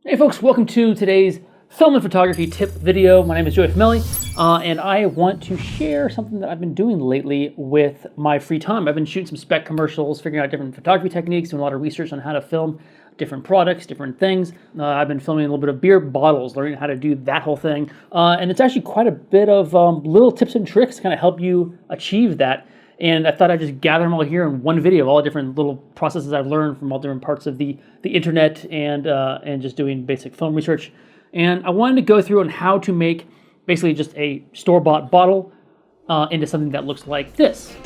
Hey folks, welcome to today's film and photography tip video. My name is Joey Fameli, and I want to share something that I've been doing lately with my free time. I've been shooting some spec commercials, figuring out different photography techniques, doing a lot of research on how to film different products, different things. I've been filming a little bit of beer bottles, learning how to do that whole thing. And it's actually quite a bit of little tips and tricks to kind of help you achieve that. And I thought I'd just gather them all here in one video of all the different little processes I've learned from all different parts of the internet and just doing basic film research. And I wanted to go through on how to make basically just a store-bought bottle into something that looks like this.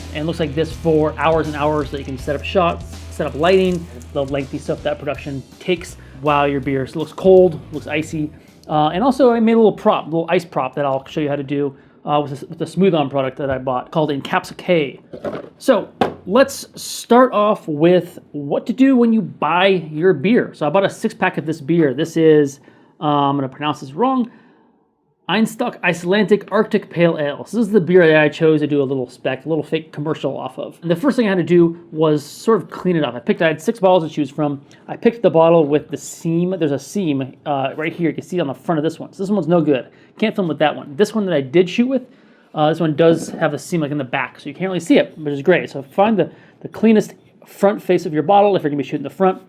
And it looks like this for hours and hours that you can set up shots, set up lighting, the lengthy stuff that production takes while your beer looks cold, looks icy. And also I made a little ice prop that I'll show you how to do with the smooth-on product that I bought called Encapsulate. So let's start off with what to do when you buy your beer. So I bought a 6-pack of this beer. This is, I'm going to pronounce this wrong, Einstock Icelandic Arctic Pale Ale. So this is the beer that I chose to do a little spec, a little fake commercial off of. And the first thing I had to do was sort of clean it up. I had 6 bottles to choose from. I picked the bottle with the seam. There's a seam right here. You can see it on the front of this one. So this one's no good. Can't film with that one. This one that I did shoot with, this one does have a seam like in the back, so you can't really see it, which is great. So find the cleanest front face of your bottle if you're going to be shooting the front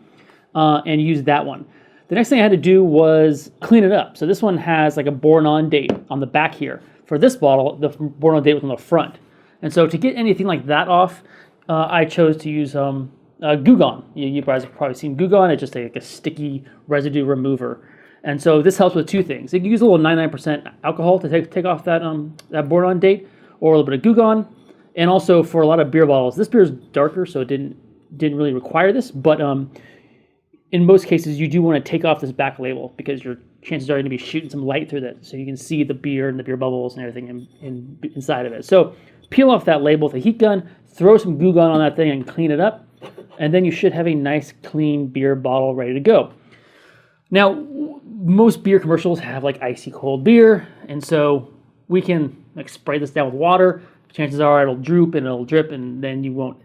and use that one. The next thing I had to do was clean it up. So this one has like a born-on date on the back here. For this bottle, the born-on date was on the front. And so to get anything like that off, I chose to use Goo Gone. You guys have probably seen Goo Gone. It's just like a sticky residue remover. And so this helps with 2 things. You can use a little 99% alcohol to take off that born-on date, or a little bit of Goo Gone. And also for a lot of beer bottles, this beer is darker, so it didn't really require this, but in most cases, you do want to take off this back label because your chances are going to be shooting some light through that, so you can see the beer and the beer bubbles and everything inside of it. So peel off that label with a heat gun, throw some Goo Gone on that thing and clean it up, and then you should have a nice, clean beer bottle ready to go. Now, most beer commercials have like icy cold beer, and so we can like spray this down with water. Chances are it'll droop and it'll drip, and then you won't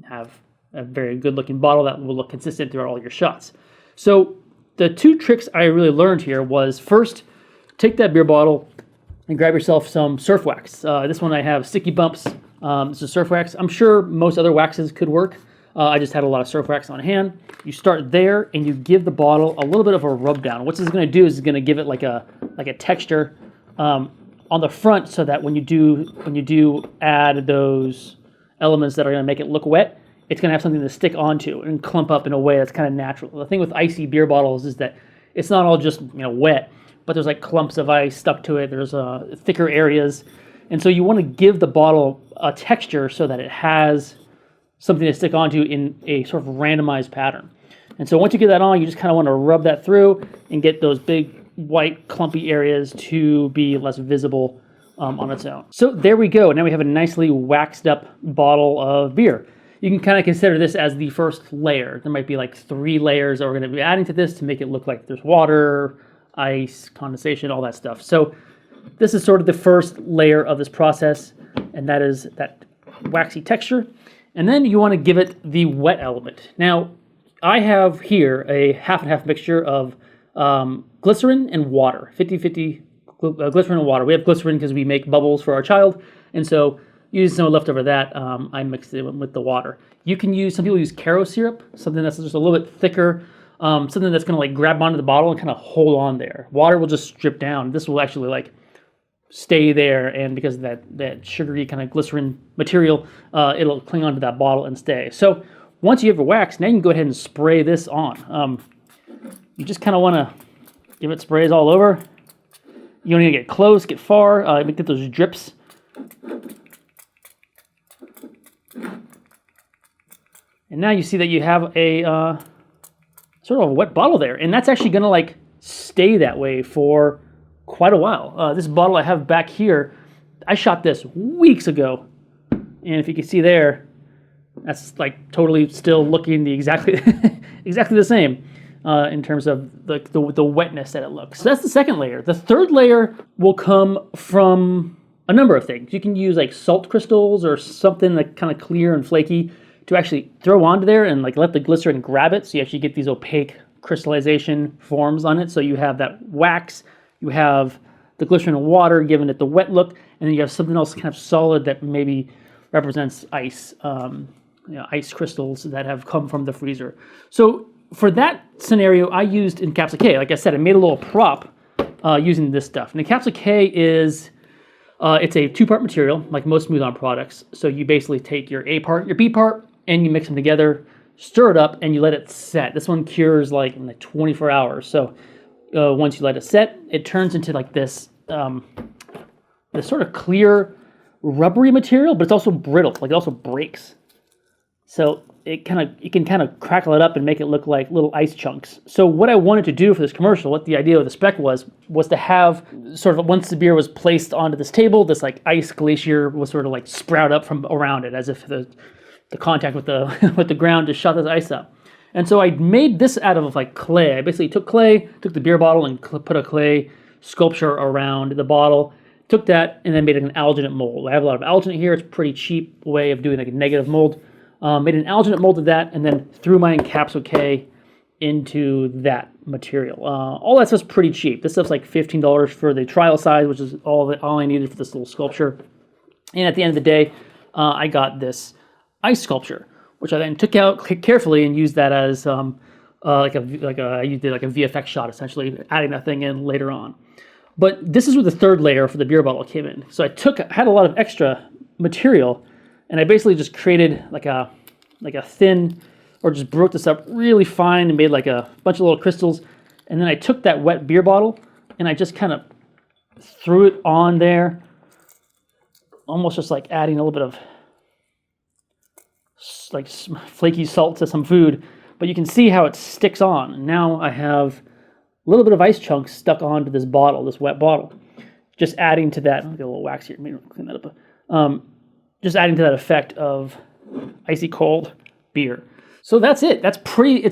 have a very good looking bottle that will look consistent throughout all your shots. So the 2 tricks I really learned here was, first, take that beer bottle and grab yourself some surf wax. This one I have sticky bumps. This is surf wax. I'm sure most other waxes could work. I just had a lot of surf wax on hand. You start there and you give the bottle a little bit of a rub down. What this is going to do is it's going to give it like a texture on the front, so that when you do add those elements that are going to make it look wet, it's going to have something to stick onto and clump up in a way that's kind of natural. The thing with icy beer bottles is that it's not all just wet, but there's like clumps of ice stuck to it. There's thicker areas. And so you want to give the bottle a texture so that it has something to stick onto in a sort of randomized pattern. And so once you get that on, you just kind of want to rub that through and get those big white clumpy areas to be less visible on its own. So there we go. Now we have a nicely waxed up bottle of beer. You can kind of consider this as the first layer. There might be like 3 layers that we're going to be adding to this to make it look like there's water, ice, condensation, all that stuff. So this is sort of the first layer of this process, and that is that waxy texture. And then you want to give it the wet element. Now, I have here a half and half mixture of glycerin and water, 50-50 glycerin and water. We have glycerin because we make bubbles for our child, and so using some left over that, I mixed it with the water. You can use, some people use Caro syrup, something that's just a little bit thicker, something that's going to like grab onto the bottle and kind of hold on there. Water will just strip down. This will actually like stay there, and because of that sugary kind of glycerin material, it'll cling onto that bottle and stay. So once you have your wax, now you can go ahead and spray this on. You just kind of want to give it sprays all over. You don't need to get close, get far, get those drips. And now you see that you have a sort of a wet bottle there, and that's actually going to like stay that way for quite a while. This bottle I have back here, I shot this weeks ago, and if you can see there, that's like totally still looking exactly the same in terms of the wetness that it looks. So that's the second layer. The third layer will come from a number of things. You can use like salt crystals or something like kind of clear and flaky to actually throw onto there and like let the glycerin grab it, so you actually get these opaque crystallization forms on it. So you have that wax, you have the glycerin and water giving it the wet look, and then you have something else kind of solid that maybe represents ice, ice crystals that have come from the freezer. So for that scenario, I used Encapsula K. Like I said, I made a little prop using this stuff. And Encapsula K is, it's a two-part material, like most smooth-on products. So you basically take your A part, your B part, and you mix them together, stir it up, and you let it set. This one cures like in like 24 hours. So once you let it set, it turns into like this, this sort of clear, rubbery material, but it's also brittle. Like it also breaks. So you can kind of crackle it up and make it look like little ice chunks. So what I wanted to do for this commercial, what the idea of the spec was to have sort of, once the beer was placed onto this table, this like ice glacier was sort of like sprout up from around it, as if the contact with the with the ground just shot this ice up. And so I made this out of like clay. I basically took the beer bottle and put a clay sculpture around the bottle, took that and then made an alginate mold. I have a lot of alginate here. It's a pretty cheap way of doing like a negative mold. Made an alginate mold of that and then threw my Encapsula K into that material. All that stuff's pretty cheap. This stuff's like $15 for the trial size, which is all I needed for this little sculpture. And at the end of the day, I got this ice sculpture, which I then took out carefully and used that as I used it like a VFX shot, essentially adding that thing in later on. But this is where the third layer for the beer bottle came in. So I had a lot of extra material, and I basically just created like a thin, or just broke this up really fine and made like a bunch of little crystals. And then I took that wet beer bottle and I just kind of threw it on there, almost just like adding a little bit of like flaky salt to some food. But you can see how it sticks on. And now I have a little bit of ice chunks stuck onto this bottle, this wet bottle. Just adding to that, I'll get a little wax here, maybe I'll clean that up. Just adding to that effect of icy cold beer. So that's it. It's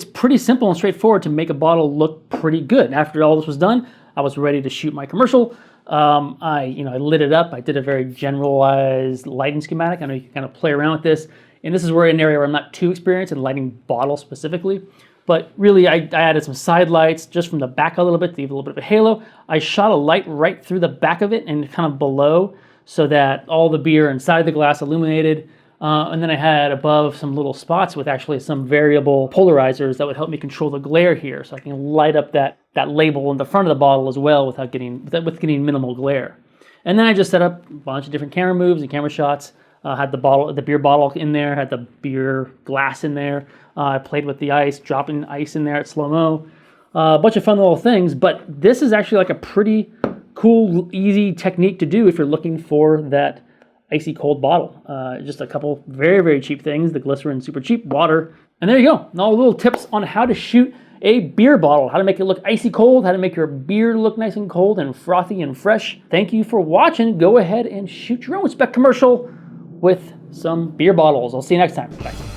pretty simple and straightforward to make a bottle look pretty good. After all this was done, I was ready to shoot my commercial. I lit it up. I did a very generalized lighting schematic. I know you can kind of play around with this. And this is an area where I'm not too experienced in lighting bottles specifically. But really, I added some side lights just from the back a little bit to give a little bit of a halo. I shot a light right through the back of it and kind of below, so that all the beer inside the glass illuminated. And then I had above some little spots with actually some variable polarizers that would help me control the glare here, so I can light up that label in the front of the bottle as well with getting minimal glare. And then I just set up a bunch of different camera moves and camera shots. Had the beer bottle in there, had the beer glass in there. I played with the ice, dropping ice in there at slow-mo. A bunch of fun little things, but this is actually like a pretty cool, easy technique to do if you're looking for that icy cold bottle. Just a couple very, very cheap things. The glycerin, super cheap, water. And there you go. All the little tips on how to shoot a beer bottle, how to make it look icy cold, how to make your beer look nice and cold and frothy and fresh. Thank you for watching. Go ahead and shoot your own spec commercial with some beer bottles. I'll see you next time. Bye.